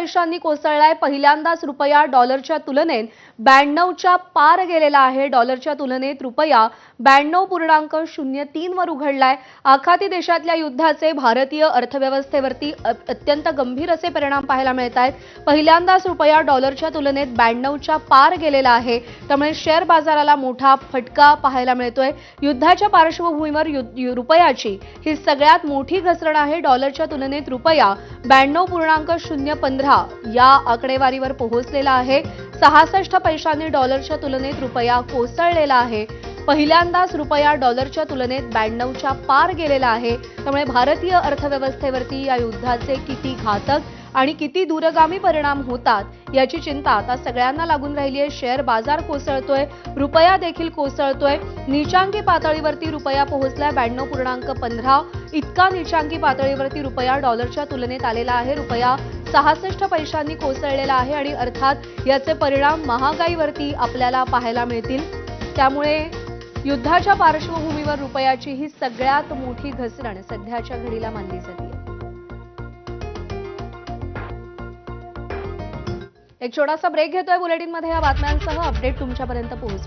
पैशांनी कोसळलाय। पहिल्यांदाच रुपया डॉलरच्या तुलनेत 92च्या पार गेलेला आहे। डॉलरच्या तुलनेत रुपया 92.03 वर उघडलाय। आखाती देशातल्या युद्धाचे भारतीय अर्थव्यवस्थेवरती अत्यंत गंभीर असे परिणाम पाहायला मिळत आहेत। पहिल्यांदाच रुपया डॉलरच्या तुलनेत 92च्या पार गेलेला आहे। त्यामुळे शेअर बाजाराला मोठा फटका पाहायला मिळतोय। युद्धाच्या पार्श्वभूमीवर रुपयाची ही सगळ्यात मोठी घसरण आहे। डॉलरच्या तुलनेत रुपया 92.015 या आकडेवारीवर पोहोचलेला आहे। 66 पैशांनी डॉलरच्या तुलनेत रुपया कोसळलेला आहे। पहिल्यांदाच रुपया डॉलरच्या तुलनेत 92च्या पार गेलेला आहे। त्यामुळे भारतीय अर्थव्यवस्थेवरती या युद्धाचे किती घातक आणि किती दूरगामी परिणाम होतात याची चिंता आता सगळ्यांना लागून राहिली आहे। शेअर बाजार कोसळतोय, रुपया देखील कोसळतोय। नीचांकी पातळीवरती रुपया पोहोचलाय 92.15 इतका नीचांकी पातळीवरती रुपया डॉलरच्या तुलनेत आलेला आहे। रुपया 66 पैशांनी कोसळलेला आहे आणि अर्थात याचे परिणाम महागाईवरती आपल्याला पाहायला मिळतील। त्यामुळे युद्धाच्या पार्श्वभूमीवर रुपयाची ही सगळ्यात मोठी घसरण सध्याच्या घडीला मानली जाते। एक छोटासा ब्रेक घेतोय। बुलेटिनमध्ये या बातम्यांसह अपडेट तुमच्यापर्यंत पोहोचवेल।